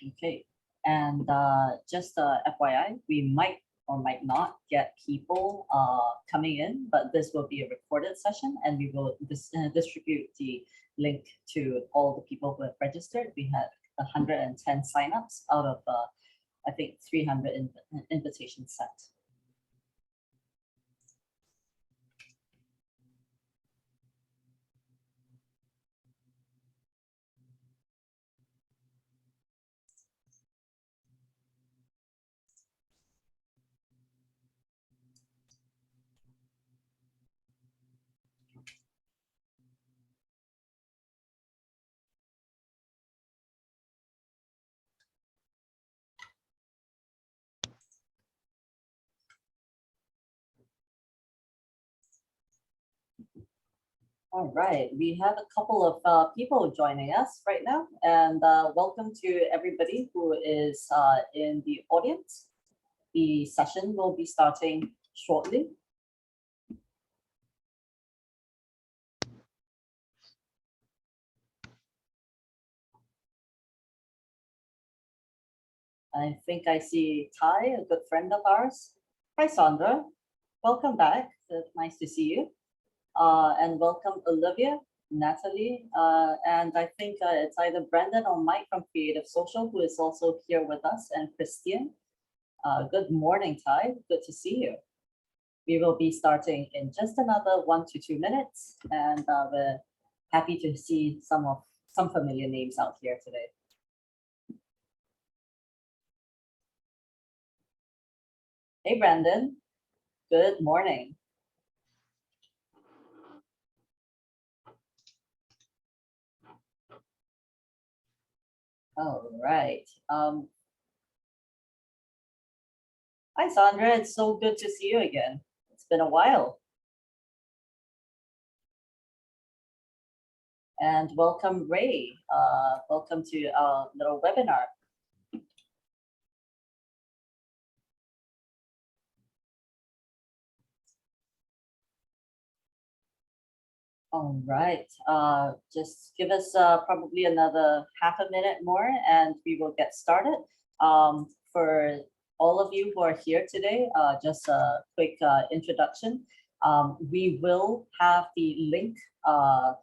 Okay, and just FYI, we might or might not get people coming in, but this will be a recorded session and we will distribute the link to all the people who have registered. We had 110 signups out of, I think, 300 invitations sent. All right, we have a couple of people joining us right now, and welcome to everybody who is in the audience. The session will be starting shortly. I think I see Ty, a good friend of ours. Hi, Sandra. Welcome back. It's nice to see you. And welcome Olivia, Natalie, and I think it's either Brandon or Mike from Creative Social who is also here with us, and Christian. Good morning, Ty. Good to see you. We will be starting in just another 1 to 2 minutes, and we're happy to see some familiar names out here today. Hey, Brandon. Good morning. All right. Hi, Sandra. It's so good to see you again. It's been a while. And welcome, Ray. Welcome to our little webinar. All right, just give us probably another half a minute more and we will get started. For all of you who are here today, just a quick introduction. We will have the link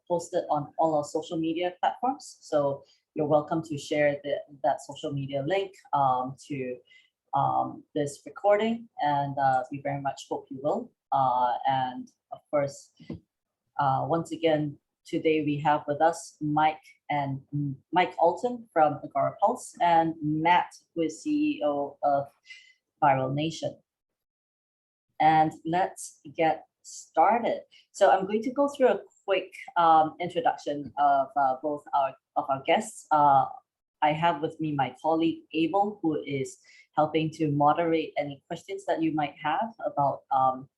posted on all our social media platforms. So you're welcome to share that social media link to this recording, and we very much hope you will. And of course, once again, today we have with us Mike Alton from Agora Pulse and Matt, who is CEO of Viral Nation. And let's get started. So I'm going to go through a quick introduction of both of our guests. I have with me my colleague Abel, who is helping to moderate any questions that you might have about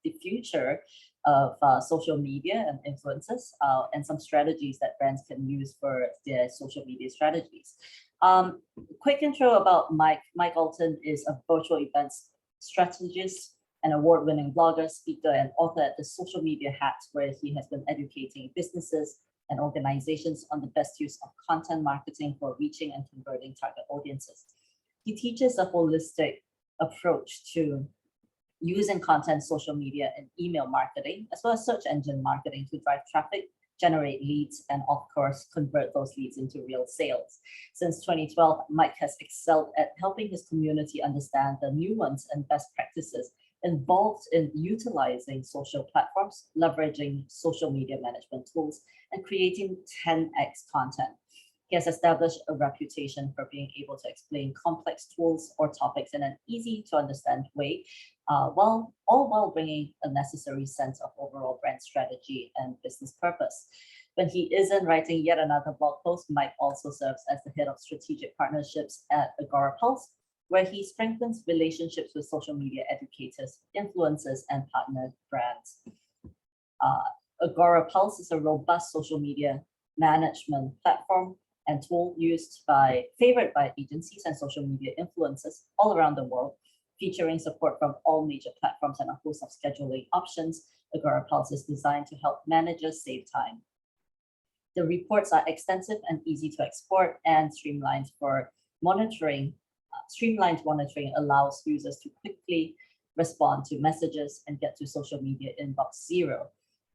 the future of social media and influencers, and some strategies that brands can use for their social media strategies. Quick intro about Mike. Mike Alton is a virtual events strategist, an award-winning blogger, speaker, and author at the Social Media Hat, where he has been educating businesses and organizations on the best use of content marketing for reaching and converting target audiences. He teaches a holistic approach to using content, social media, and email marketing, as well as search engine marketing to drive traffic, generate leads, and of course, convert those leads into real sales. Since 2012, Mike has excelled at helping his community understand the nuance and best practices involved in utilizing social platforms, leveraging social media management tools, and creating 10x content. He has established a reputation for being able to explain complex tools or topics in an easy to understand way, all while bringing a necessary sense of overall brand strategy and business purpose. When he isn't writing yet another blog post, Mike also serves as the head of strategic partnerships at Agora Pulse, where he strengthens relationships with social media educators, influencers, and partner brands. Agora Pulse is a robust social media management platform and tool favored by agencies and social media influencers all around the world, featuring support from all major platforms and a host of scheduling options. Agora Pulse is designed to help managers save time. The reports are extensive and easy to export and streamlined for monitoring, streamlined monitoring allows users to quickly respond to messages and get to social media inbox zero.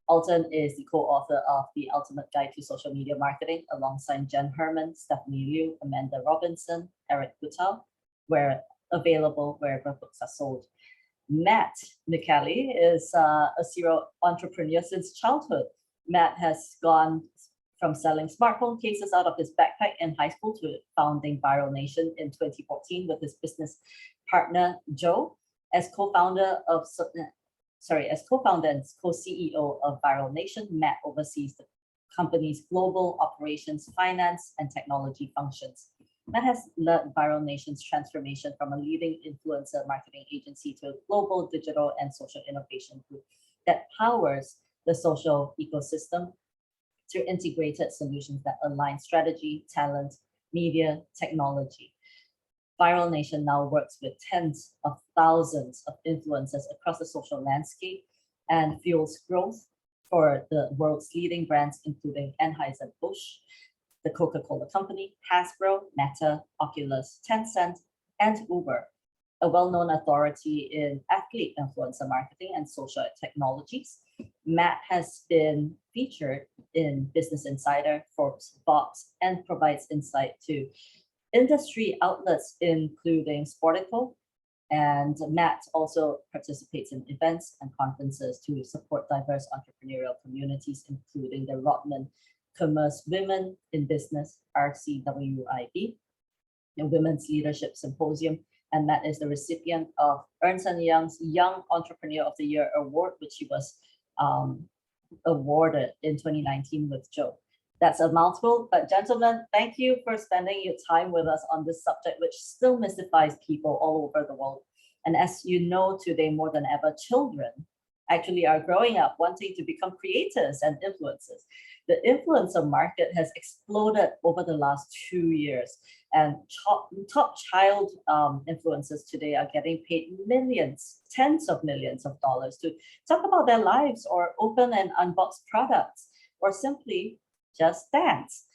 Alton is the co-author of The Ultimate Guide to Social Media Marketing alongside Jen Herman, Stephanie Liu, Amanda Robinson, Eric Gutau, where available wherever books are sold. Matt McCallie is a serial entrepreneur since childhood. Matt has gone from selling smartphone cases out of his backpack in high school to founding Viral Nation in 2014 with his business partner Joe. As co-founder and co-CEO of Viral Nation, Matt oversees the company's global operations, finance, and technology functions. Matt has led Viral Nation's transformation from a leading influencer marketing agency to a global digital and social innovation group that powers the social ecosystem through integrated solutions that align strategy, talent, media, technology. Viral Nation now works with tens of thousands of influencers across the social landscape and fuels growth for the world's leading brands, including Anheuser-Busch, the Coca-Cola Company, Hasbro, Meta, Oculus, Tencent, and Uber. A well-known authority in athlete influencer marketing and social technologies, Matt has been featured in Business Insider, Forbes, Vox, and provides insight to industry outlets, including Sportico. And Matt also participates in events and conferences to support diverse entrepreneurial communities, including the Rodman Commerce Women in Business, RCWIB, the Women's Leadership Symposium. And Matt is the recipient of Ernst & Young's Young Entrepreneur of the Year Award, which he was awarded in 2019 with Joe. That's a mouthful, but gentlemen, thank you for spending your time with us on this subject, which still mystifies people all over the world. And as you know today, more than ever, children actually are growing up wanting to become creators and influencers. The influencer market has exploded over the last 2 years, and top child influencers today are getting paid millions, tens of millions of dollars to talk about their lives or open and unbox products or simply just dance.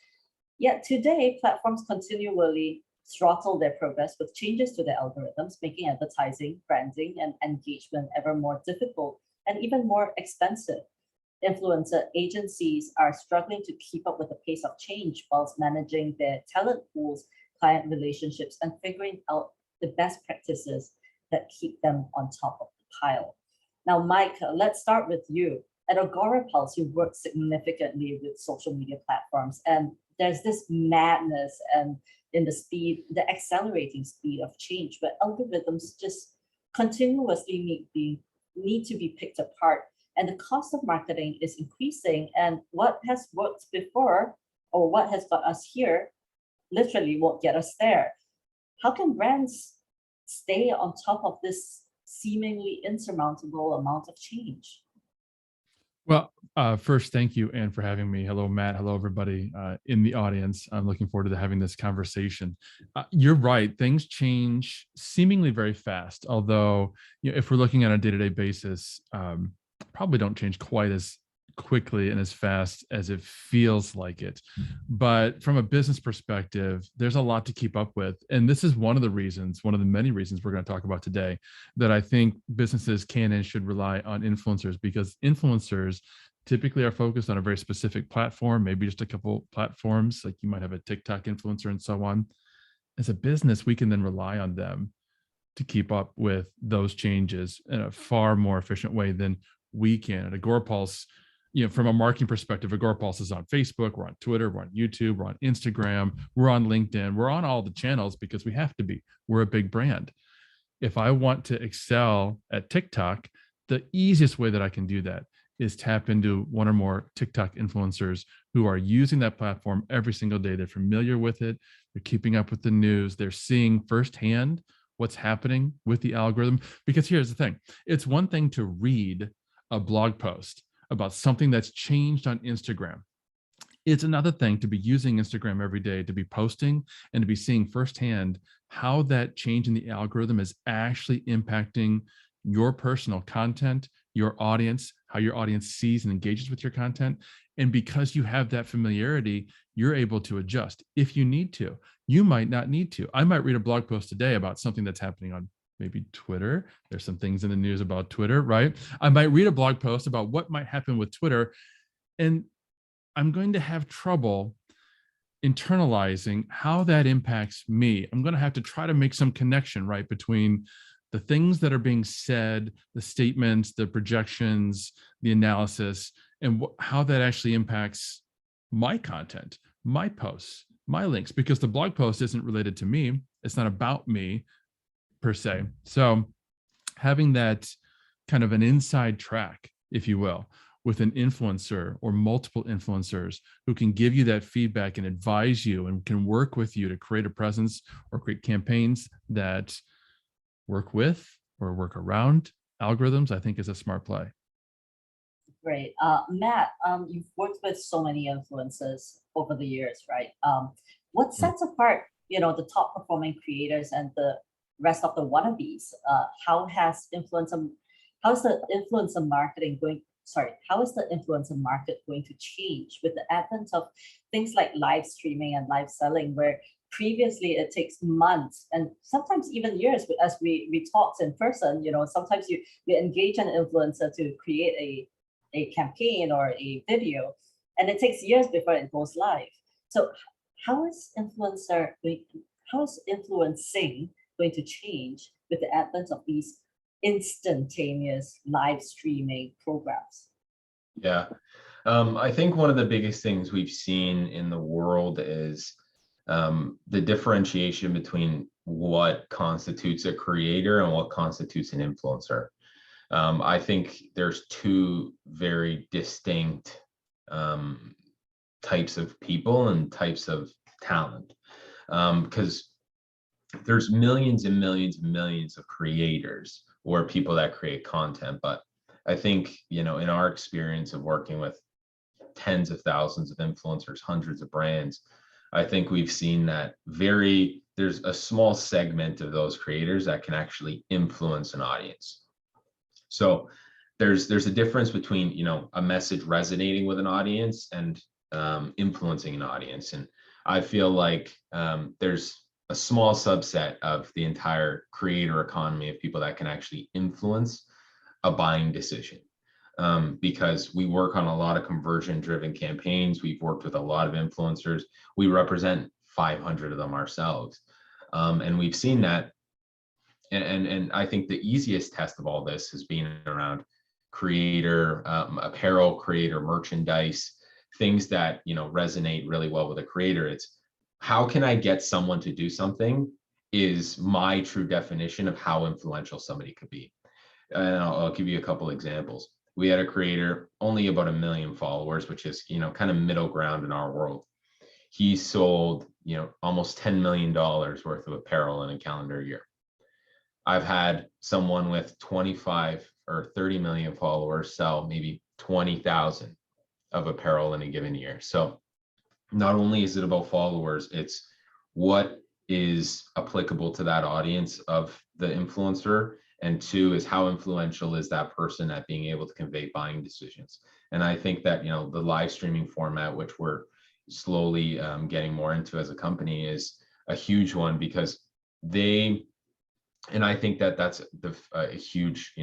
Yet today, platforms continually throttle their progress with changes to their algorithms, making advertising, branding, and engagement ever more difficult and even more expensive. Influencer agencies are struggling to keep up with the pace of change whilst managing their talent pools, client relationships, and figuring out the best practices that keep them on top of the pile. Now, Mike, let's start with you. At Agora Pulse, you work significantly with social media platforms, and there's this madness and in the accelerating speed of change, where algorithms just continuously need to be picked apart, and the cost of marketing is increasing. And what has worked before, or what has got us here, literally won't get us there. How can brands stay on top of this seemingly insurmountable amount of change? Well, first, thank you, Anne, for having me. Hello, Matt. Hello, everybody in the audience. I'm looking forward to having this conversation. You're right. Things change seemingly very fast, although if we're looking on a day-to-day basis, probably don't change quite as quickly and as fast as it feels like it. But from a business perspective, there's a lot to keep up with. And this is one of the many reasons we're going to talk about today, that I think businesses can and should rely on influencers, because influencers typically are focused on a very specific platform, maybe just a couple platforms, like you might have a TikTok influencer and so on. As a business, we can then rely on them to keep up with those changes in a far more efficient way than we can. At Agora Pulse, from a marketing perspective, Agora Pulse is on Facebook, we're on Twitter, we're on YouTube, we're on Instagram, we're on LinkedIn, we're on all the channels because we have to be. We're a big brand. If I want to excel at TikTok, the easiest way that I can do that is tap into one or more TikTok influencers who are using that platform every single day. They're familiar with it. They're keeping up with the news. They're seeing firsthand what's happening with the algorithm. Because here's the thing. It's one thing to read a blog post about something that's changed on Instagram. It's another thing to be using Instagram every day, to be posting and to be seeing firsthand how that change in the algorithm is actually impacting your personal content, your audience, how your audience sees and engages with your content. And because you have that familiarity, you're able to adjust if you need to. You might not need to. I might read a blog post today about something that's happening on maybe Twitter. There's some things in the news about Twitter, right? I might read a blog post about what might happen with Twitter, and I'm going to have trouble internalizing how that impacts me. I'm going to have to try to make some connection, right, between the things that are being said, the statements, the projections, the analysis, and how that actually impacts my content, my posts, my links, because the blog post isn't related to me. It's not about me per se. So having that kind of an inside track, if you will, with an influencer or multiple influencers who can give you that feedback and advise you and can work with you to create a presence or create campaigns that work with or work around algorithms, I think is a smart play. Great. Matt, you've worked with so many influencers over the years, right? What sets apart, the top performing creators and the rest of the wannabes? How is the influencer marketing going? Sorry, how is the influencer market going to change with the advent of things like live streaming and live selling, where previously it takes months and sometimes even years as we talked in person, sometimes you engage an influencer to create a campaign or a video, and it takes years before it goes live. So how is influencing going to change with the advent of these instantaneous live streaming programs? Yeah. I think one of the biggest things we've seen in the world is the differentiation between what constitutes a creator and what constitutes an influencer. I think there's two very distinct types of people and types of talent, because there's millions and millions and millions of creators or people that create content. But I think, in our experience of working with tens of thousands of influencers, hundreds of brands, I think we've seen that there's a small segment of those creators that can actually influence an audience. So there's a difference between, a message resonating with an audience and influencing an audience. And I feel like there's a small subset of the entire creator economy of people that can actually influence a buying decision. Because we work on a lot of conversion driven campaigns. We've worked with a lot of influencers. We represent 500 of them ourselves. And we've seen that. And I think the easiest test of all this has been around creator, apparel, creator merchandise, things that, resonate really well with a creator. It's how can I get someone to do something is my true definition of how influential somebody could be. And I'll give you a couple examples. We had a creator, only about 1 million followers, which is, kind of middle ground in our world. He sold, almost $10 million worth of apparel in a calendar year. I've had someone with 25 or 30 million followers sell maybe 20,000 of apparel in a given year. So not only is it about followers, it's what is applicable to that audience of the influencer. And two is how influential is that person at being able to convey buying decisions. And I think that, the live streaming format, which we're slowly getting more into as a company, is a huge one because and I think that that's a huge,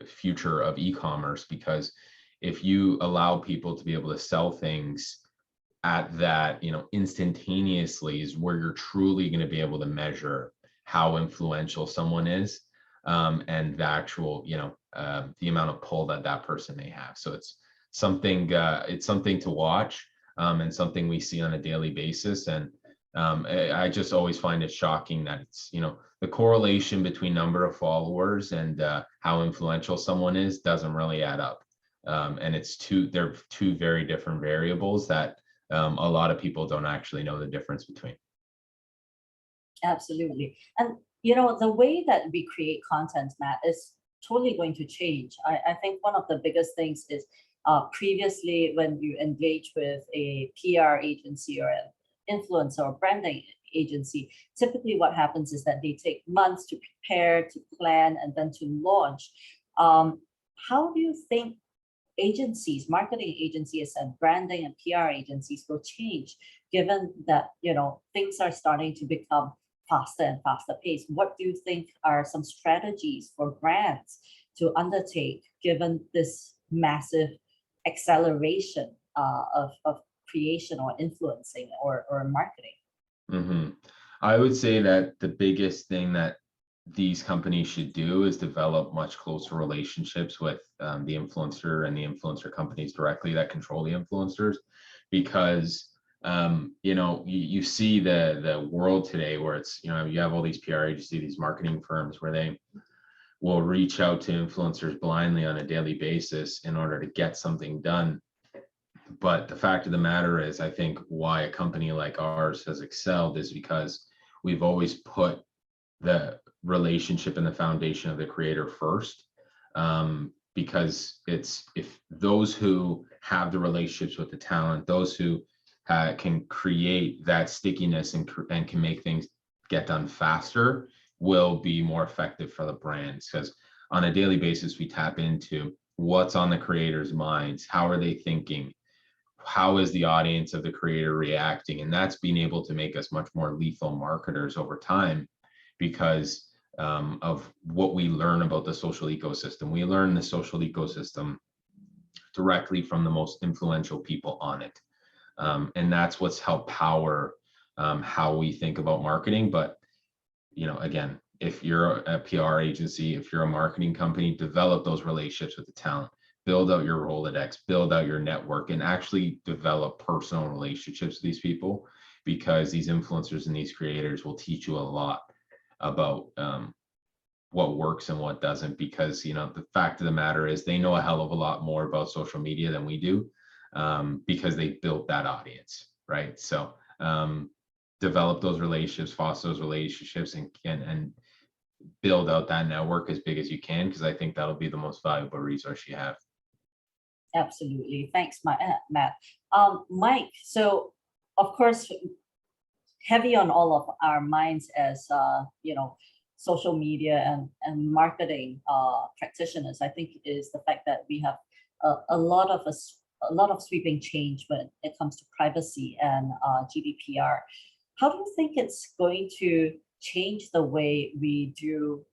future of e-commerce, because if you allow people to be able to sell things at that, instantaneously is where you're truly going to be able to measure how influential someone is, and the actual, the amount of pull that person may have. So it's something to watch, and something we see on a daily basis. And I just always find it shocking that it's, the correlation between number of followers and how influential someone is doesn't really add up. And they're two very different variables that a lot of people don't actually know the difference between. Absolutely. And the way that we create content, Matt, is totally going to change. I think one of the biggest things is previously when you engage with a PR agency or an influencer or branding agency, typically what happens is that they take months to prepare, to plan, and then to launch. how do you think agencies, marketing agencies and branding and PR agencies will change given that, things are starting to become faster and faster paced? What do you think are some strategies for brands to undertake given this massive acceleration of creation or influencing or marketing? hmm I would say that the biggest thing that these companies should do is develop much closer relationships with the influencer and the influencer companies directly that control the influencers, because you see the world today where it's, you have all these PR agencies, these marketing firms where they will reach out to influencers blindly on a daily basis in order to get something done. But the fact of the matter is, I think why a company like ours has excelled is because we've always put the relationship and the foundation of the creator first. Because it's, if those who have the relationships with the talent, those who can create that stickiness and can make things get done faster, will be more effective for the brands. Because on a daily basis, we tap into what's on the creator's minds, how are they thinking, how is the audience of the creator reacting, and that's being able to make us much more lethal marketers over time, because of what we learn about the social ecosystem. We learn the social ecosystem directly from the most influential people on it. And that's what's helped power how we think about marketing. But, again, if you're a PR agency, if you're a marketing company, develop those relationships with the talent, build out your Rolodex, build out your network, and actually develop personal relationships with these people, because these influencers and these creators will teach you a lot about what works and what doesn't. Because the fact of the matter is, they know a hell of a lot more about social media than we do, because they built that audience, right? So develop those relationships, foster those relationships, and build out that network as big as you can, because I think that'll be the most valuable resource you have. Absolutely. Thanks, Matt. Mike, so of course, heavy on all of our minds as social media and marketing practitioners, I think, is the fact that we have a lot of sweeping change when it comes to privacy and GDPR. How do you think it's going to change the way we do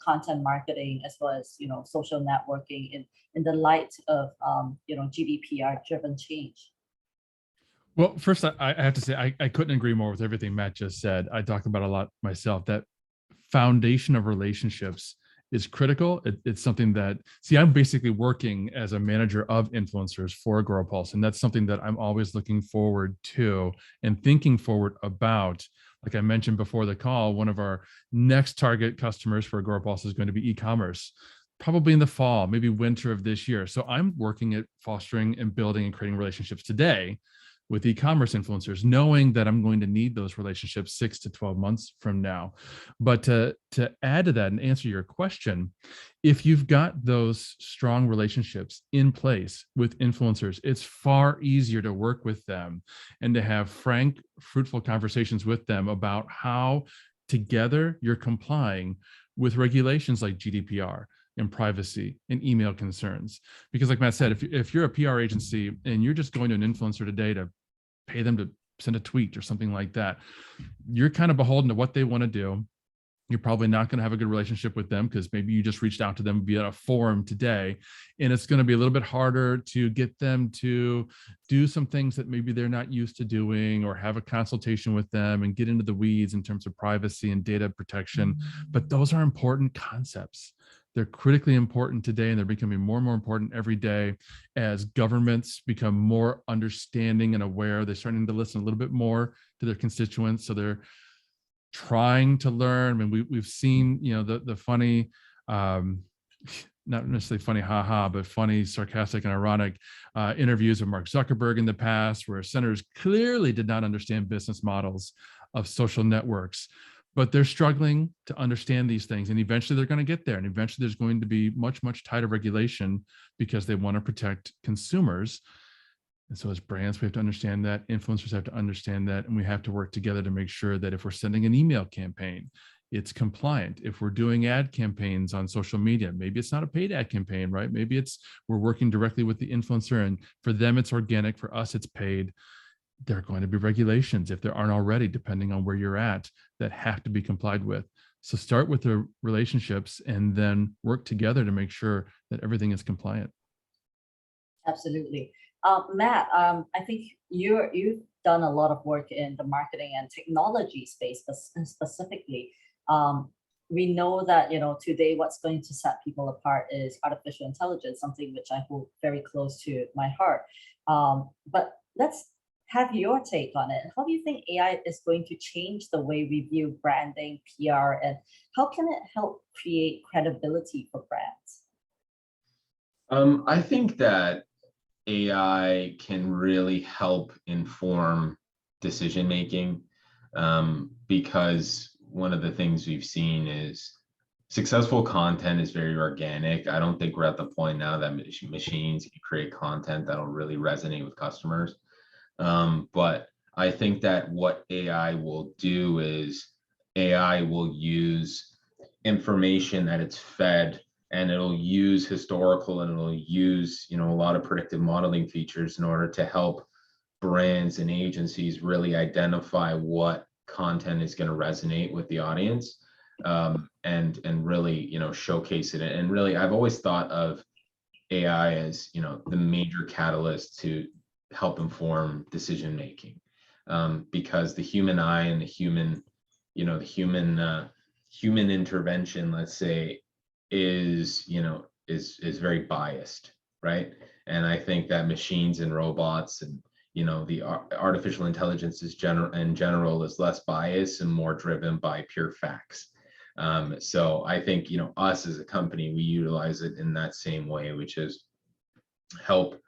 content marketing as well as social networking in the light of GDPR driven change? Well, first, I have to say, I couldn't agree more with everything Matt just said. I talk about a lot myself. That foundation of relationships is critical. It's something that, see, I'm basically working as a manager of influencers for Grow Pulse, and that's something that I'm always looking forward to and thinking forward about. Like I mentioned before the call, one of our next target customers for Grow Pulse is going to be e-commerce, probably in the fall, maybe winter of this year. So I'm working at fostering and building and creating relationships today with e-commerce influencers, knowing that I'm going to need those relationships 6 to 12 months from now. But to add to that and answer your question, if you've got those strong relationships in place with influencers, it's far easier to work with them and to have frank, fruitful conversations with them about how together you're complying with regulations like GDPR and privacy and email concerns. Because like Matt said, if you're a PR agency and you're just going to an influencer today to pay them to send a tweet or something like that, you're kind of beholden to what they want to do. You're probably not going to have a good relationship with them because maybe you just reached out to them via a forum today, and it's going to be a little bit harder to get them to do some things that maybe they're not used to doing, or have a consultation with them and get into the weeds in terms of privacy and data protection. But those are important concepts. They're critically important today, and they're becoming more and more important every day as governments become more understanding and aware. They're starting to listen a little bit more to their constituents. So they're trying to learn. I mean, we've seen, the funny, not necessarily funny, haha, but funny, sarcastic, and ironic interviews of Mark Zuckerberg in the past, where senators clearly did not understand business models of social networks, but they're struggling to understand these things. And eventually they're going to get there. And eventually there's going to be much, much tighter regulation because they want to protect consumers. And so as brands, we have to understand that, influencers have to understand that, and we have to work together to make sure that if we're sending an email campaign, it's compliant. If we're doing ad campaigns on social media, maybe it's not a paid ad campaign, right? Maybe it's we're working directly with the influencer, and for them it's organic, for us it's paid. There are going to be regulations, if there aren't already, depending on where you're at, that have to be complied with. So start with the relationships and then work together to make sure that everything is compliant. Absolutely. Matt, I think you've done a lot of work in the marketing and technology space specifically. We know that, today what's going to set people apart is artificial intelligence, something which I hold very close to my heart. But let's have your take on it. How do you think AI is going to change the way we view branding, PR, and how can it help create credibility for brands? I think that AI can really help inform decision making, because one of the things we've seen is successful content is very organic. I don't think we're at the point now that machines can create content that'll really resonate with customers. But I think that what AI will do is AI will use information that it's fed, and it'll use historical, and it'll use a lot of predictive modeling features in order to help brands and agencies really identify what content is going to resonate with the audience, and really showcase it. And really, I've always thought of AI as the major catalyst to help inform decision making, because the human eye and the human human intervention, let's say, is very biased, right? And I think that machines and robots and the artificial intelligence in general is less biased and more driven by pure facts. So I think us as a company, we utilize it in that same way, which is help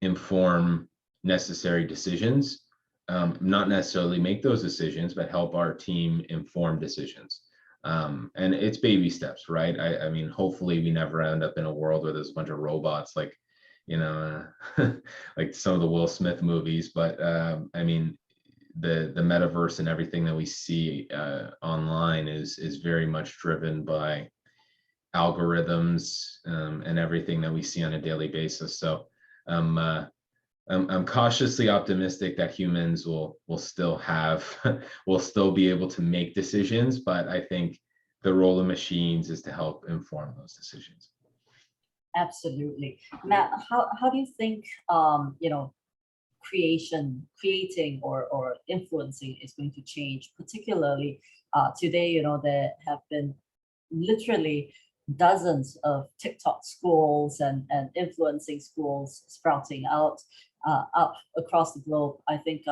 inform necessary decisions, not necessarily make those decisions, but help our team inform decisions. And it's baby steps, right? I mean, hopefully we never end up in a world where there's a bunch of robots like like some of the Will Smith movies, but I mean, the metaverse and everything that we see online is very much driven by algorithms, and everything that we see on a daily basis. So I'm cautiously optimistic that humans will still will still be able to make decisions, but I think the role of machines is to help inform those decisions. Absolutely. Matt, how do you think creating or influencing is going to change, particularly today? There have been literally dozens of TikTok schools and influencing schools sprouting out up across the globe. I think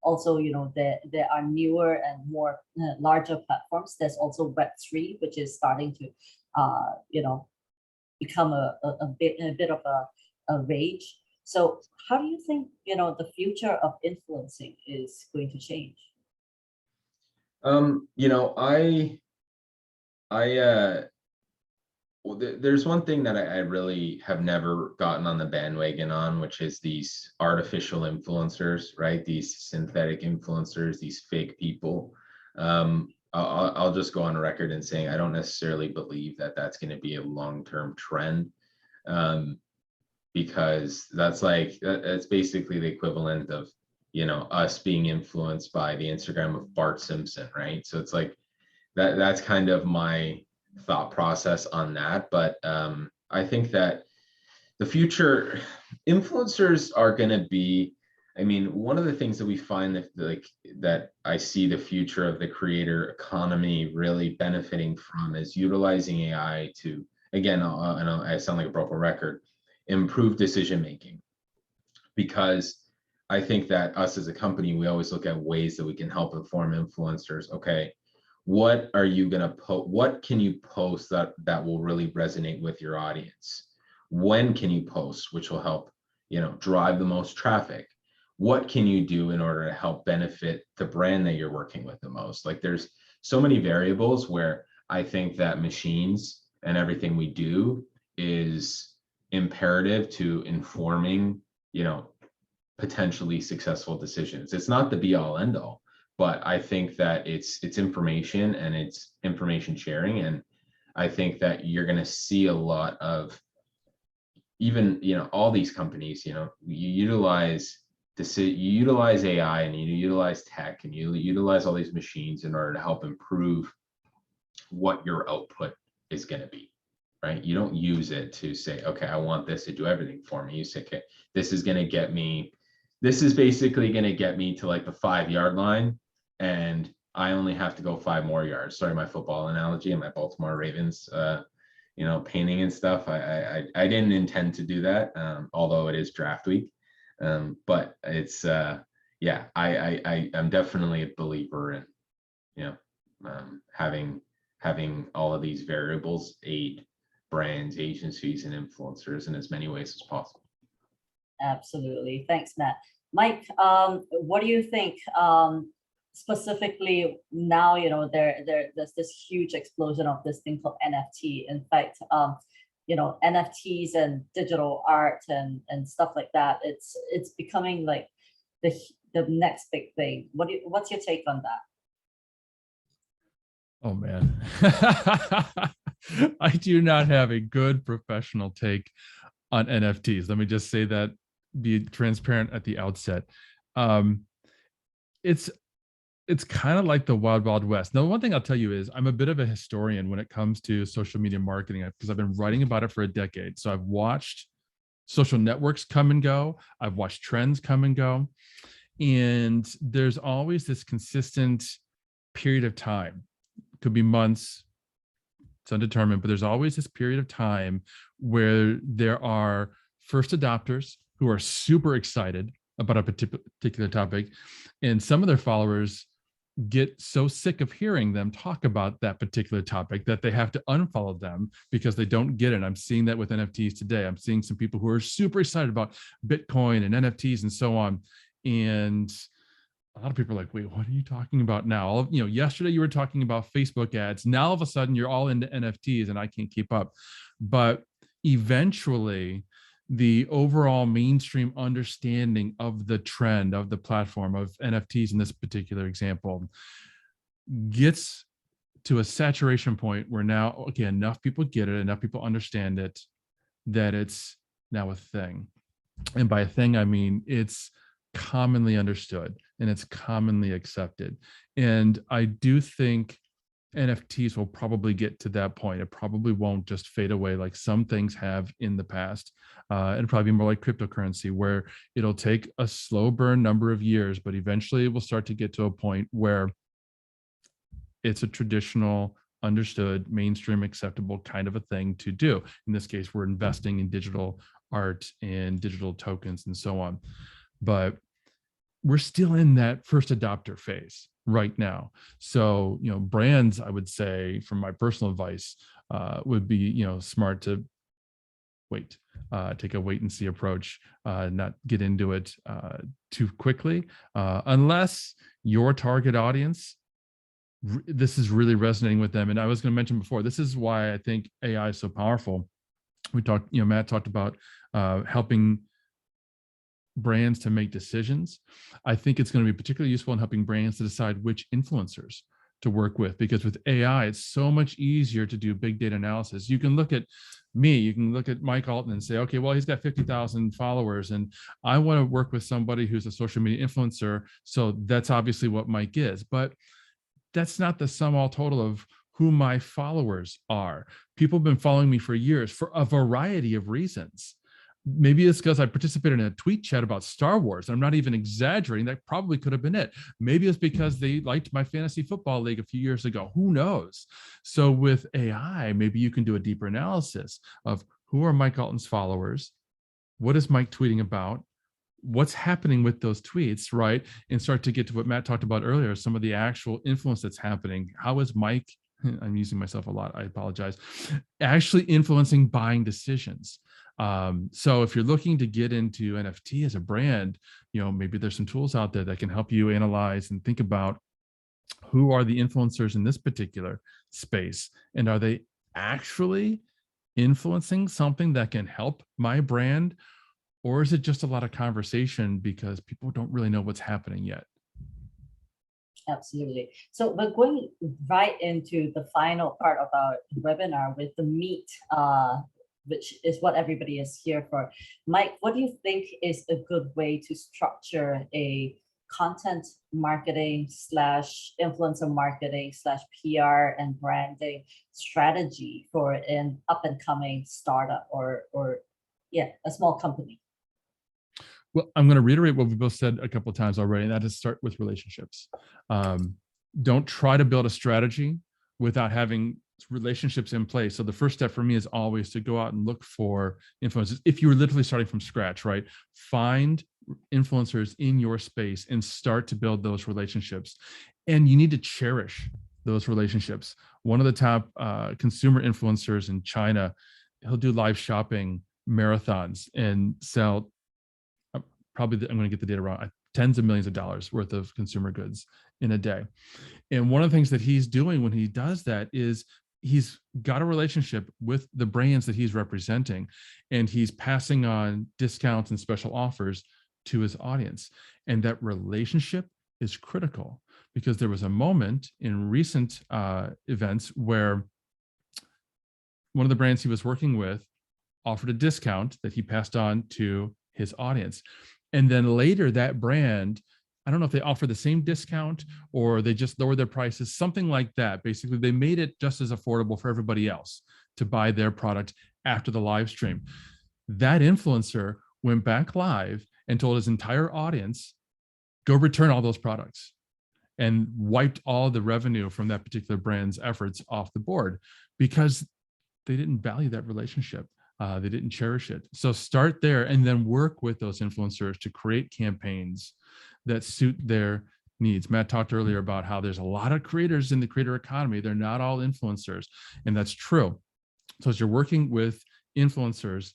also there are newer and more larger platforms. There's also Web3, which is starting to become a bit of a rage. So how do you think the future of influencing is going to change? Well, there's one thing that I really have never gotten on the bandwagon on, which is these artificial influencers, right? These synthetic influencers, these fake people. I'll just go on record in saying I don't necessarily believe that that's going to be a long-term trend, because that's basically the equivalent of us being influenced by the Instagram of Bart Simpson, right? So it's like that's kind of my thought process on that. But I think that the future influencers are going to be, I mean, one of the things that we find that I see the future of the creator economy really benefiting from is utilizing AI to, again, I sound like a broken record, improve decision making. Because I think that us as a company, we always look at ways that we can help inform influencers. Okay, what are you going to post? What can you post that will really resonate with your audience? When can you post, which will help drive the most traffic? What can you do in order to help benefit the brand that you're working with the most? Like, there's so many variables where I think that machines and everything we do is imperative to informing potentially successful decisions. It's not the be all end all, but I think that it's information and it's information sharing. And I think that you're going to see a lot of, even, all these companies, you utilize this, you utilize AI and you utilize tech and you utilize all these machines in order to help improve what your output is going to be, right? You don't use it to say, okay, I want this to do everything for me. You say, okay, this is basically going to get me to like the 5-yard line, and I only have to go 5 more yards. Sorry, my football analogy and my Baltimore Ravens, painting and stuff. I didn't intend to do that, although it is draft week. But it's yeah, I'm definitely a believer in, having all of these variables aid brands, agencies, and influencers in as many ways as possible. Absolutely. Thanks, Matt. Mike, what do you think? Specifically now, there's this huge explosion of this thing called NFT. In fact, NFTs and digital art and stuff like that, it's becoming like the next big thing. What's your take on that? Oh man, I do not have a good professional take on NFTs. Let me just say that, be transparent at the outset. It's kind of like the wild, wild west. Now, one thing I'll tell you is I'm a bit of a historian when it comes to social media marketing, because I've been writing about it for a decade. So I've watched social networks come and go. I've watched trends come and go. And there's always this consistent period of time. It could be months, it's undetermined, but there's always this period of time where there are first adopters who are super excited about a particular topic, and some of their followers get so sick of hearing them talk about that particular topic that they have to unfollow them because they don't get it. I'm seeing that with NFTs today. I'm seeing some people who are super excited about Bitcoin and NFTs and so on, and a lot of people are like, wait, what are you talking about now? Yesterday you were talking about Facebook ads. Now all of a sudden you're all into NFTs and I can't keep up. But eventually the overall mainstream understanding of the trend of the platform of NFTs in this particular example gets to a saturation point where now, okay, enough people get it, enough people understand it, that it's now a thing. And by a thing, I mean, it's commonly understood and it's commonly accepted. And I do think NFTs will probably get to that point. It probably won't just fade away like some things have in the past. It'll probably be more like cryptocurrency, where it'll take a slow burn number of years, but eventually it will start to get to a point where it's a traditional, understood, mainstream, acceptable kind of a thing to do. In this case, we're investing in digital art and digital tokens and so on. But we're still in that first adopter phase right now. So, brands, I would say, from my personal advice, would be, smart to wait, take a wait and see approach, not get into it too quickly, unless your target audience, this is really resonating with them. And I was going to mention before, this is why I think AI is so powerful. We talked, Matt talked about helping brands to make decisions. I think it's going to be particularly useful in helping brands to decide which influencers to work with, because with AI, it's so much easier to do big data analysis. You can look at me, you can look at Mike Alton and say, okay, well, he's got 50,000 followers and I want to work with somebody who's a social media influencer. So that's obviously what Mike is, but that's not the sum all total of who my followers are. People have been following me for years for a variety of reasons. Maybe it's because I participated in a tweet chat about Star Wars. I'm not even exaggerating. That probably could have been it. Maybe it's because they liked my fantasy football league a few years ago. Who knows? So with AI, maybe you can do a deeper analysis of who are Mike Alton's followers? What is Mike tweeting about? What's happening with those tweets, right? And start to get to what Matt talked about earlier, some of the actual influence that's happening. How is Mike, I'm using myself a lot, I apologize, actually influencing buying decisions? So if you're looking to get into NFT as a brand, maybe there's some tools out there that can help you analyze and think about who are the influencers in this particular space, and are they actually influencing something that can help my brand, or is it just a lot of conversation because people don't really know what's happening yet? Absolutely. So we're going right into the final part of our webinar with the meat, which is what everybody is here for. Mike, what do you think is a good way to structure a content marketing slash influencer marketing slash PR and branding strategy for an up and coming startup or yeah, a small company? Well, I'm going to reiterate what we both said a couple of times already, and that is start with relationships. Don't try to build a strategy without having relationships in place. So the first step for me is always to go out and look for influencers. If you were literally starting from scratch, right? Find influencers in your space and start to build those relationships. And you need to cherish those relationships. One of the top consumer influencers in China, he'll do live shopping marathons and sell I'm going to get the data wrong, tens of millions of dollars worth of consumer goods in a day. And one of the things that he's doing when he does that is he's got a relationship with the brands that he's representing, and he's passing on discounts and special offers to his audience. And that relationship is critical, because there was a moment in recent events where one of the brands he was working with offered a discount that he passed on to his audience. And then later that brand, I don't know if they offer the same discount or they just lower their prices, something like that. Basically, they made it just as affordable for everybody else to buy their product after the live stream. That influencer went back live and told his entire audience, go return all those products, and wiped all the revenue from that particular brand's efforts off the board because they didn't value that relationship. They didn't cherish it. So start there and then work with those influencers to create campaigns that suit their needs. Matt talked earlier about how there's a lot of creators in the creator economy. They're not all influencers, and that's true. So as you're working with influencers,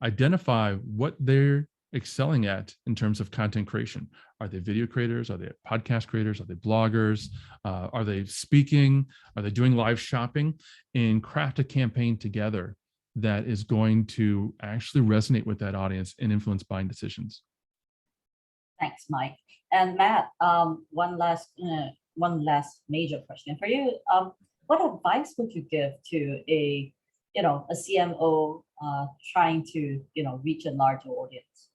identify what they're excelling at in terms of content creation. Are they video creators? Are they podcast creators? Are they bloggers? Are they speaking? Are they doing live shopping? And craft a campaign together that is going to actually resonate with that audience and influence buying decisions. Thanks, Mike. And Matt, one last major question for you. What advice would you give to a CMO trying to reach a larger audience?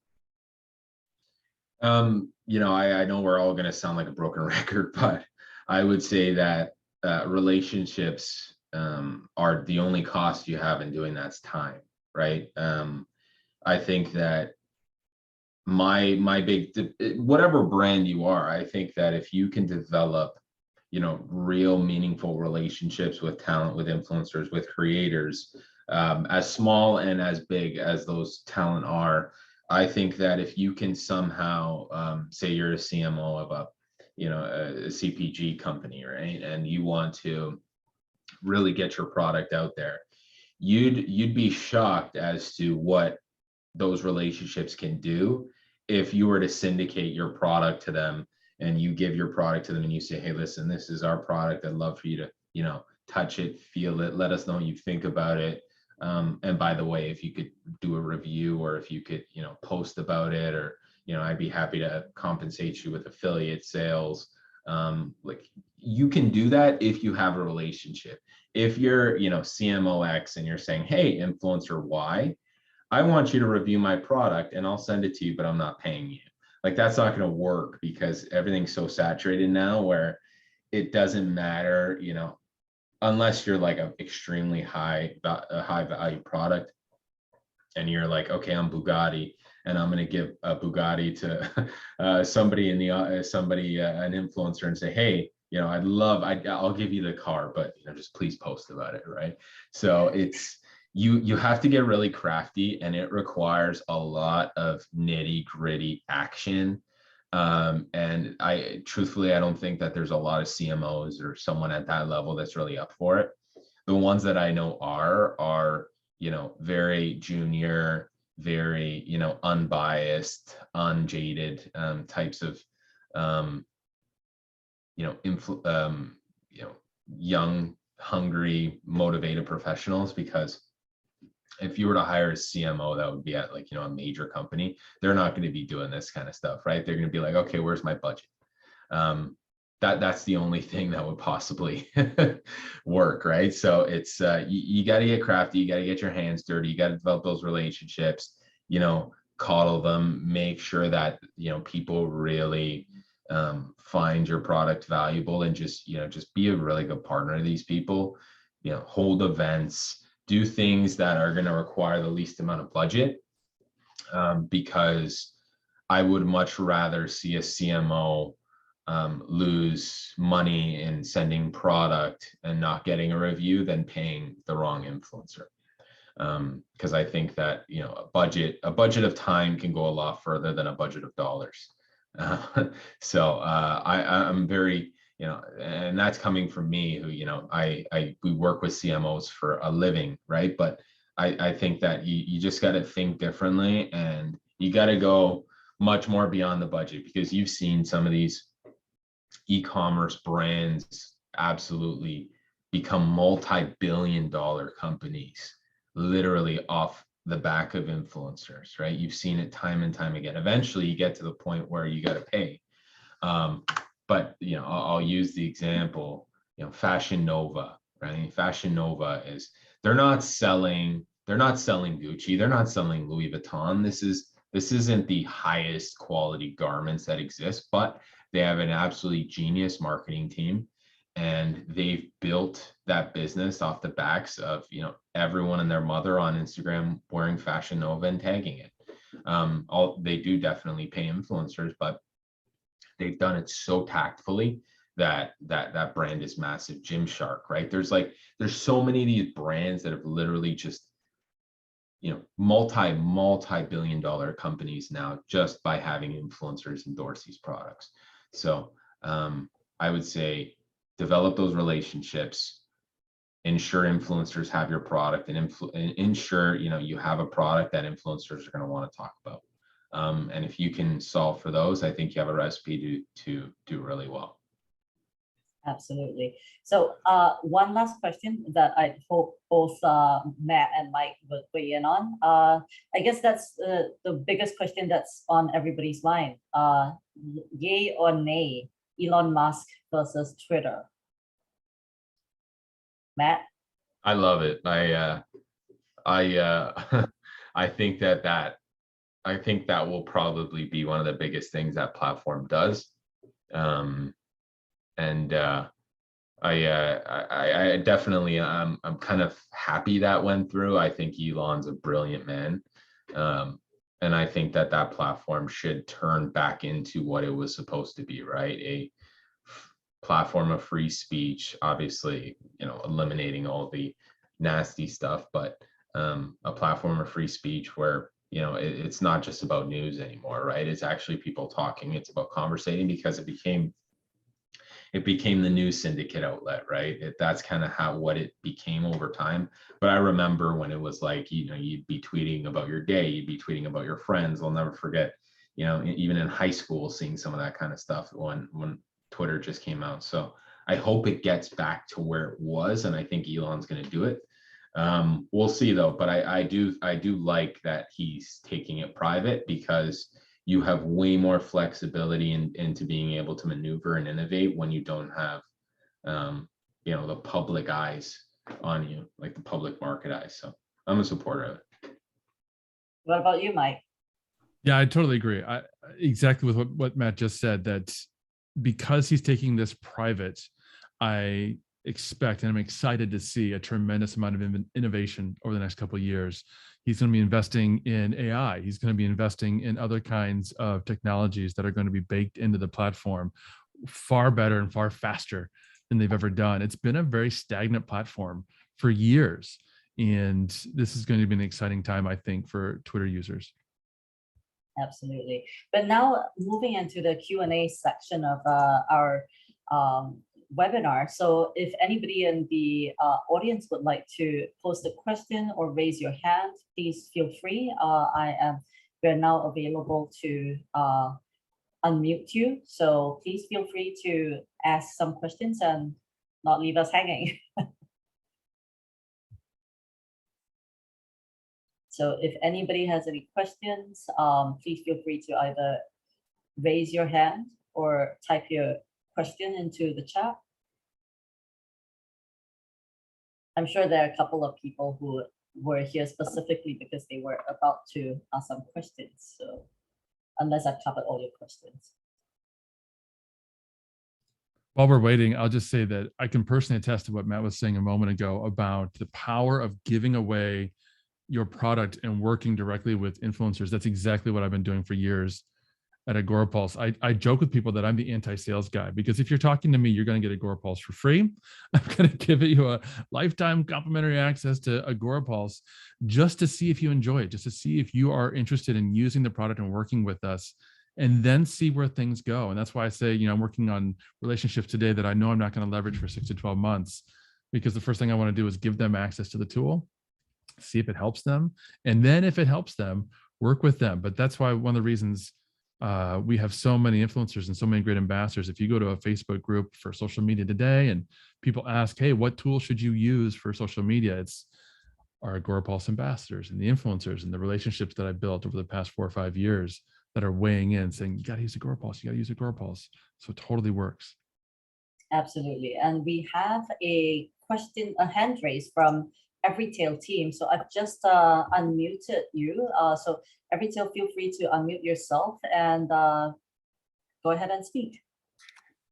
I know we're all going to sound like a broken record, but I would say that relationships are the only cost you have in doing that's time, right? I think that my big, whatever brand you are, I think that if you can develop, real meaningful relationships with talent, with influencers, with creators, as small and as big as those talent are, I think that if you can somehow, say you're a CMO of a CPG company, right, and you want to really get your product out there, you'd be shocked as to what those relationships can do if you were to syndicate your product to them, and you give your product to them and you say, hey, listen, this is our product. I'd love for you to, touch it, feel it, let us know what you think about it. And by the way, if you could do a review, or if you could, post about it, or, I'd be happy to compensate you with affiliate sales. Like, you can do that if you have a relationship. If you're, CMO X and you're saying, hey, influencer Y, I want you to review my product and I'll send it to you, but I'm not paying you. Like, that's not going to work, because everything's so saturated now where it doesn't matter, unless you're like an extremely high value product and you're like, okay, I'm Bugatti and I'm going to give a Bugatti to somebody an influencer, and say, hey, I'll give you the car, but just please post about it, right? So it's, you have to get really crafty, and it requires a lot of nitty gritty action. And I don't think that there's a lot of CMOs or someone at that level that's really up for it. The ones that I know are, very junior, very, unbiased, unjaded, types of, young, hungry, motivated professionals. Because if you were to hire a CMO that would be at a major company, they're not going to be doing this kind of stuff, right? They're going to be like, okay, where's my budget? that's the only thing that would possibly work, right? So it's you got to get crafty, you got to get your hands dirty, you got to develop those relationships, coddle them, make sure that people really find your product valuable, and just be a really good partner to these people. Hold events, do things that are going to require the least amount of budget, because I would much rather see a CMO lose money in sending product and not getting a review than paying the wrong influencer. Because I think that a budget of time can go a lot further than a budget of dollars. I'm very, and that's coming from me, who we work with CMOs for a living, right? But I think that you just got to think differently, and you got to go much more beyond the budget, because you've seen some of these e-commerce brands absolutely become multi-billion-dollar companies literally off the back of influencers, right? You've seen it time and time again. Eventually you get to the point where you got to pay. But I'll use the example, Fashion Nova, right? Fashion Nova they're not selling Gucci, they're not selling Louis Vuitton. This isn't the highest quality garments that exist, but they have an absolutely genius marketing team, and they've built that business off the backs of everyone and their mother on Instagram wearing Fashion Nova and tagging it. They do definitely pay influencers, but they've done it so tactfully that brand is massive. Gymshark, right? There's so many of these brands that have literally just multi-billion-dollar companies now just by having influencers endorse these products. So I would say develop those relationships, ensure influencers have your product, and ensure you have a product that influencers are going to want to talk about. And if you can solve for those, I think you have a recipe to do really well. Absolutely. So one last question that I hope both Matt and Mike will weigh in on. I guess that's the biggest question that's on everybody's mind. Yay or nay, Elon Musk versus Twitter? Matt? I love it. I think that will probably be one of the biggest things that platform does. I definitely I'm kind of happy that went through. I think Elon's a brilliant man, and I think that platform should turn back into what it was supposed to be, right? A platform of free speech, obviously, eliminating all the nasty stuff, but a platform of free speech where it's not just about news anymore, right? It's actually people talking. It's about conversating, because it became the news syndicate outlet, right? That's kind of what it became over time. But I remember when it was like, you'd be tweeting about your day, you'd be tweeting about your friends. I'll never forget, even in high school, seeing some of that kind of stuff when Twitter just came out. So I hope it gets back to where it was, and I think Elon's going to do it. We'll see though, but I do like that he's taking it private, because you have way more flexibility into being able to maneuver and innovate when you don't have, the public eyes on you, like the public market eyes. So I'm a supporter of it. What about you, Mike? Yeah, I totally agree. Exactly with what Matt just said, that because he's taking this private, I expect and I'm excited to see a tremendous amount of innovation over the next couple of years. He's going to be investing in AI. He's going to be investing in other kinds of technologies that are going to be baked into the platform far better and far faster than they've ever done. It's been a very stagnant platform for years, and this is going to be an exciting time, I think, for Twitter users. Absolutely. But now moving into the Q&A section of our webinar. So if anybody in the audience would like to post a question or raise your hand, please feel free. We're now available to unmute you. So please feel free to ask some questions and not leave us hanging. So if anybody has any questions, please feel free to either raise your hand or type your question into the chat? I'm sure there are a couple of people who were here specifically because they were about to ask some questions. So unless I've covered all your questions. While we're waiting, I'll just say that I can personally attest to what Matt was saying a moment ago about the power of giving away your product and working directly with influencers. That's exactly what I've been doing for years at Agorapulse. I joke with people that I'm the anti-sales guy, because if you're talking to me, you're going to get Agorapulse for free. I'm going to give you a lifetime complimentary access to Agorapulse just to see if you enjoy it, just to see if you are interested in using the product and working with us, and then see where things go. And that's why I say, I'm working on relationships today that I know I'm not going to leverage for 6 to 12 months, because the first thing I want to do is give them access to the tool, see if it helps them. And then if it helps them, work with them. But that's why one of the reasons we have so many influencers and so many great ambassadors. If you go to a Facebook group for social media today and people ask, hey, what tool should you use for social media? It's our Agorapulse ambassadors and the influencers and the relationships that I built over the past 4 or 5 years that are weighing in saying, you got to use Agorapulse, you got to use Agorapulse. So it totally works. Absolutely. And we have a question, a hand raised from Everytail team. So I've just unmuted you. So Everytail, feel free to unmute yourself and go ahead and speak.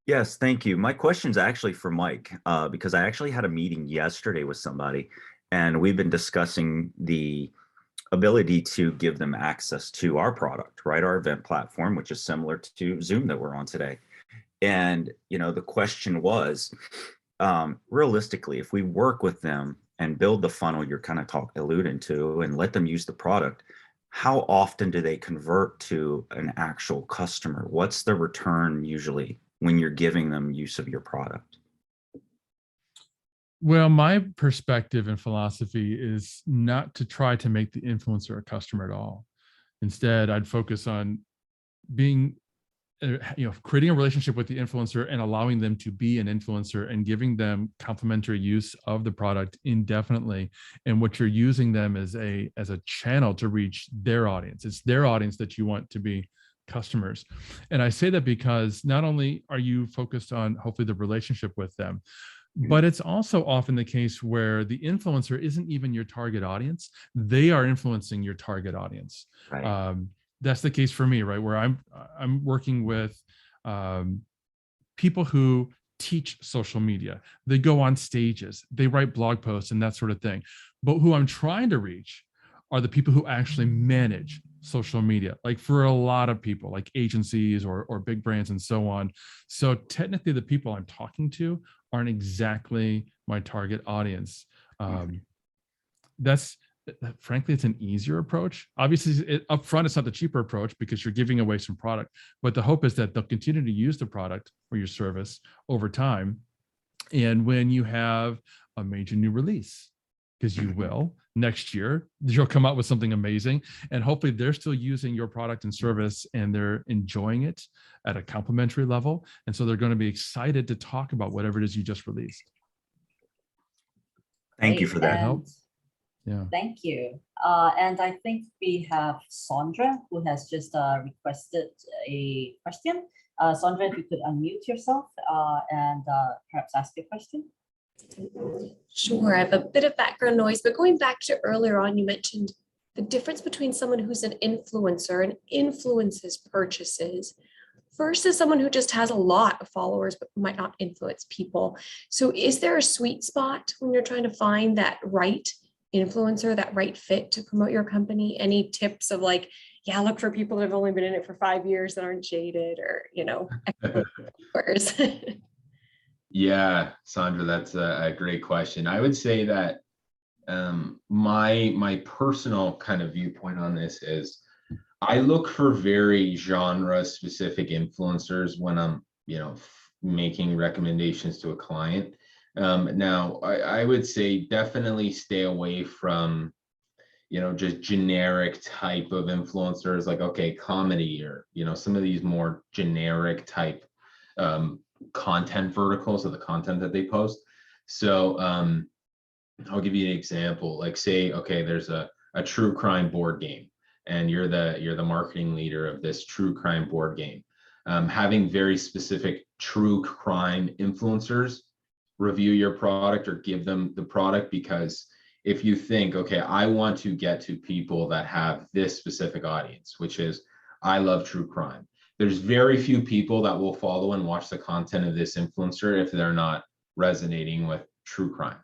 Yes, thank you. My question's actually for Mike, because I actually had a meeting yesterday with somebody, and we've been discussing the ability to give them access to our product, right? Our event platform, which is similar to Zoom that we're on today. And, the question was, realistically, if we work with them and build the funnel you're kind of alluding to and let them use the product, how often do they convert to an actual customer? What's the return usually when you're giving them use of your product? Well, my perspective and philosophy is not to try to make the influencer a customer at all. Instead, I'd focus on being, creating a relationship with the influencer and allowing them to be an influencer and giving them complimentary use of the product indefinitely. And what you're using them as a channel to reach their audience. It's their audience that you want to be customers. And I say that because not only are you focused on hopefully the relationship with them, but it's also often the case where the influencer isn't even your target audience. They are influencing your target audience. Right. That's the case for me, right? Where I'm working with people who teach social media. They go on stages, they write blog posts and that sort of thing. But who I'm trying to reach are the people who actually manage social media, like for a lot of people, like agencies or big brands and so on. So technically the people I'm talking to aren't exactly my target audience. Frankly, it's an easier approach. Obviously, up front, it's not the cheaper approach because you're giving away some product, but the hope is that they'll continue to use the product or your service over time. And when you have a major new release, because you will next year, you'll come out with something amazing, and hopefully they're still using your product and service and they're enjoying it at a complimentary level. And so they're going to be excited to talk about whatever it is you just released. Thank you for that. And Yeah. thank you. And I think we have Sandra who has just requested a question. Sandra, if you could unmute yourself and perhaps ask your question. Sure, I have a bit of background noise, but going back to earlier on, you mentioned the difference between someone who's an influencer and influences purchases versus someone who just has a lot of followers but might not influence people. So is there a sweet spot when you're trying to find that right influencer, that right fit to promote your company? Any tips of like, yeah, look for people that have only been in it for 5 years that aren't jaded, or, Yeah, Sandra, that's a great question. I would say that my personal kind of viewpoint on this is I look for very genre specific influencers when I'm, making recommendations to a client. Now, I would say definitely stay away from, just generic type of influencers like, okay, comedy or, some of these more generic type content verticals of the content that they post. So I'll give you an example. Like say, okay, there's a true crime board game and you're the marketing leader of this true crime board game. Having very specific true crime influencers review your product or give them the product, because if you think, okay, I want to get to people that have this specific audience, which is, I love true crime. There's very few people that will follow and watch the content of this influencer if they're not resonating with true crime.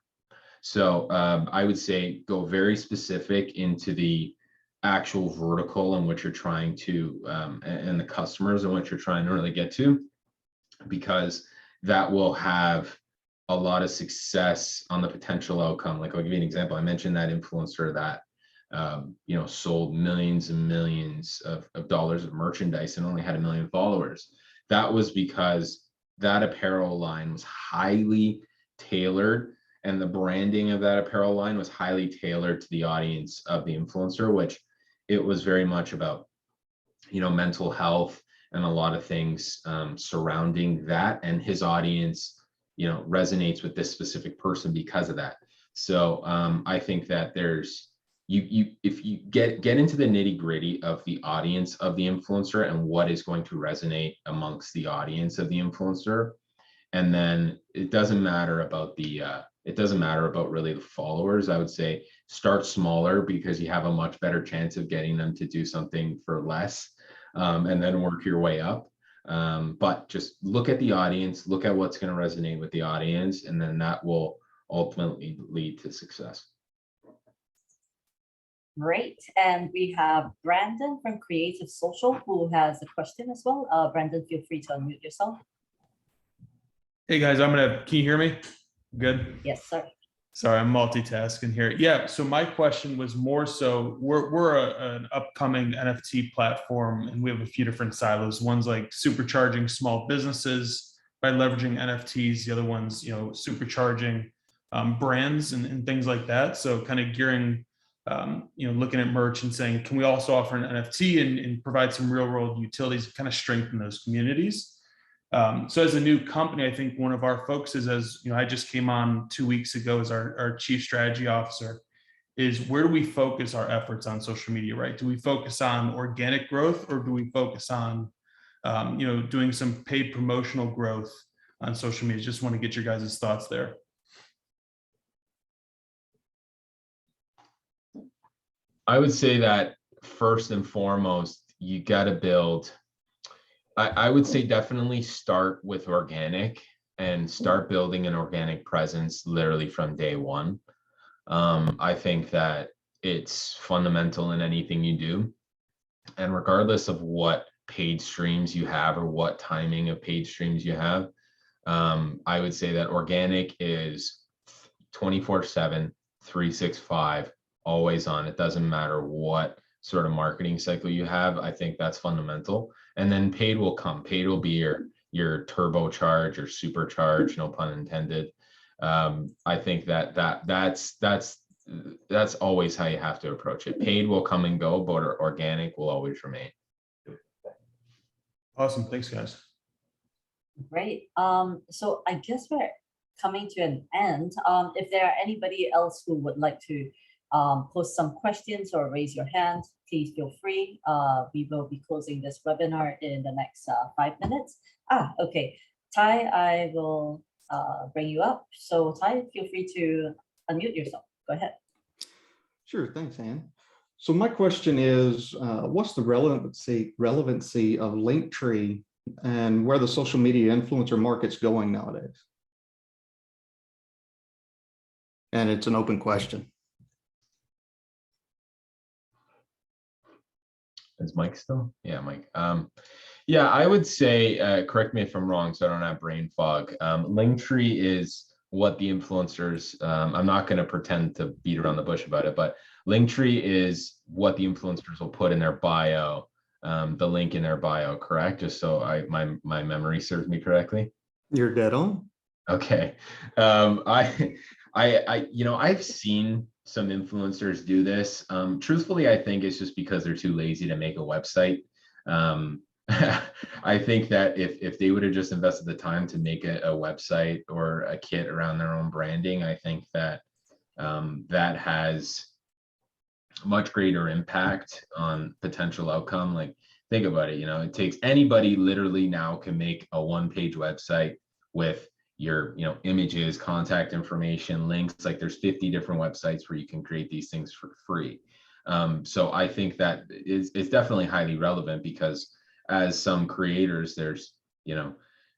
So I would say go very specific into the actual vertical in which you're trying to, and the customers in which you're trying to really get to, because that will have a lot of success on the potential outcome. Like, I'll give you an example. I mentioned that influencer that sold millions and millions of dollars of merchandise and only had 1 million followers. That was because that apparel line was highly tailored, and the branding of that apparel line was highly tailored to the audience of the influencer, which it was very much about, mental health and a lot of things surrounding that. And his audience, resonates with this specific person because of that. So I think that there's, if you get into the nitty gritty of the audience of the influencer and what is going to resonate amongst the audience of the influencer, and then it doesn't matter about really the followers. I would say start smaller, because you have a much better chance of getting them to do something for less, and then work your way up. But just look at the audience, look at what's going to resonate with the audience, and then that will ultimately lead to success. Great. And we have Brandon from Creative Social who has a question as well. Brandon, feel free to unmute yourself. Hey guys, can you hear me? Good. Yes, sir. Sorry, I'm multitasking here. Yeah, so my question was more so, we're an upcoming NFT platform, and we have a few different silos. One's like supercharging small businesses by leveraging NFTs. The other one's, supercharging brands and things like that. So kind of gearing, looking at merch and saying, can we also offer an NFT and provide some real world utilities to kind of strengthen those communities? So as a new company, I think one of our focuses, as I just came on 2 weeks ago as our chief strategy officer, is where do we focus our efforts on social media, right? Do we focus on organic growth, or do we focus on, doing some paid promotional growth on social media? Just want to get your guys' thoughts there. I would say that first and foremost, you got to build. I would say definitely start with organic and start building an organic presence literally from day one. I think that it's fundamental in anything you do. And regardless of what paid streams you have or what timing of paid streams you have, I would say that organic is 24/7, 365, always on. It doesn't matter what sort of marketing cycle you have. I think that's fundamental. And then paid will come. Paid will be your turbocharge or supercharge, no pun intended. I think that's always how you have to approach it. Paid will come and go, but organic will always remain. Awesome. Thanks, guys. Great. So I guess we're coming to an end. If there are anybody else who would like to post some questions or raise your hand, please feel free. We will be closing this webinar in the next 5 minutes. Okay. Ty, I will bring you up. So Ty, feel free to unmute yourself. Go ahead. Sure, thanks, Anne. So my question is, what's the relevancy of Linktree and where the social media influencer market's going nowadays? And it's an open question. Is Mike still? Yeah, Mike. Yeah, I would say, correct me if I'm wrong, so I don't have brain fog. Linktree is what the influencers, I'm not going to pretend to beat around the bush about it, but Linktree is what the influencers will put in their bio, the link in their bio, correct? Just so my memory serves me correctly. You're dead on. Okay. I've seen some influencers do this. Truthfully, I think it's just because they're too lazy to make a website. I think that if they would have just invested the time to make a website or a kit around their own branding, I think that that has much greater impact on potential outcome. Like think about it, it takes anybody literally now can make a one-page website with your, images, contact information, links. Like there's 50 different websites where you can create these things for free. So I think that it's definitely highly relevant, because as some creators, there's,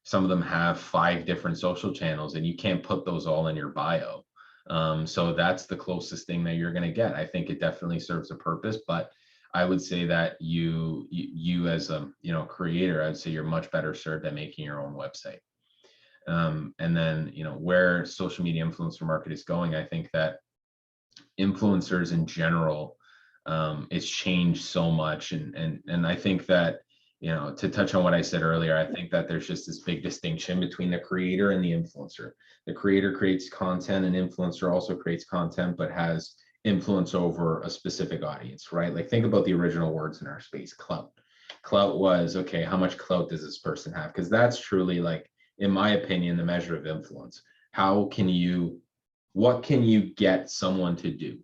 some of them have 5 different social channels, and you can't put those all in your bio. So that's the closest thing that you're going to get. I think it definitely serves a purpose, but I would say that you as a creator, I'd say you're much better served at making your own website. And then where social media influencer market is going, I think that influencers in general, it's changed so much, and I think that to touch on what I said earlier, I think that there's just this big distinction between the creator and the influencer. The creator creates content, and influencer also creates content, but has influence over a specific audience, right? Like think about the original words in our space, clout. Clout was, okay, how much clout does this person have? Because that's truly, like, in my opinion, the measure of influence. What can you get someone to do,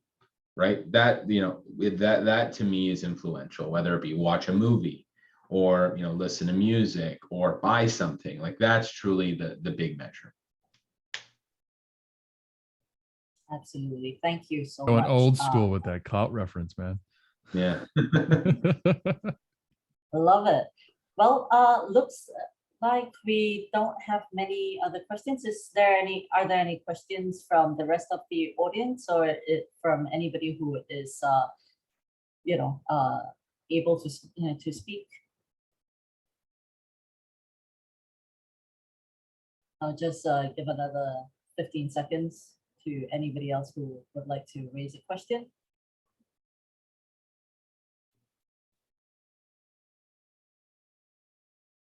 right? That, that to me is influential, whether it be watch a movie or, listen to music or buy something. Like that's truly the big measure. Absolutely. Thank you so Going much. old school with that clout reference, man. Yeah. Love it. Well, looks like we don't have many other questions. Are there any questions from the rest of the audience, or from anybody who is, able to speak? I'll just give another 15 seconds to anybody else who would like to raise a question.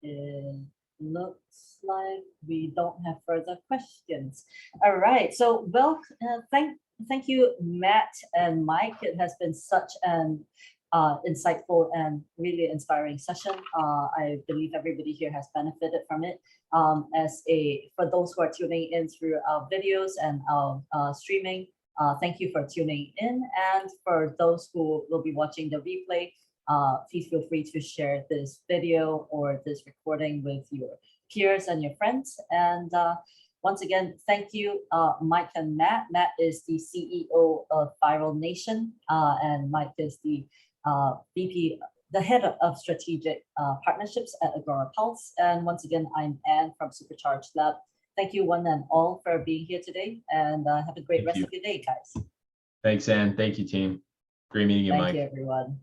It looks like we don't have further questions. All right, so thank you, Matt and Mike. It has been such an insightful and really inspiring session. I believe everybody here has benefited from it. For those who are tuning in through our videos and our streaming, thank you for tuning in. And for those who will be watching the replay, please feel free to share this video or this recording with your peers and your friends. And once again, thank you, Mike and Matt. Matt is the CEO of Viral Nation, and Mike is the VP, the head of strategic partnerships at Agora Pulse. And once again, I'm Anne from Supercharge Lab. Thank you one and all for being here today, and have a great rest of your day, guys. Thanks, Anne. Thank you, team. Great meeting you, Mike. Thank you, everyone.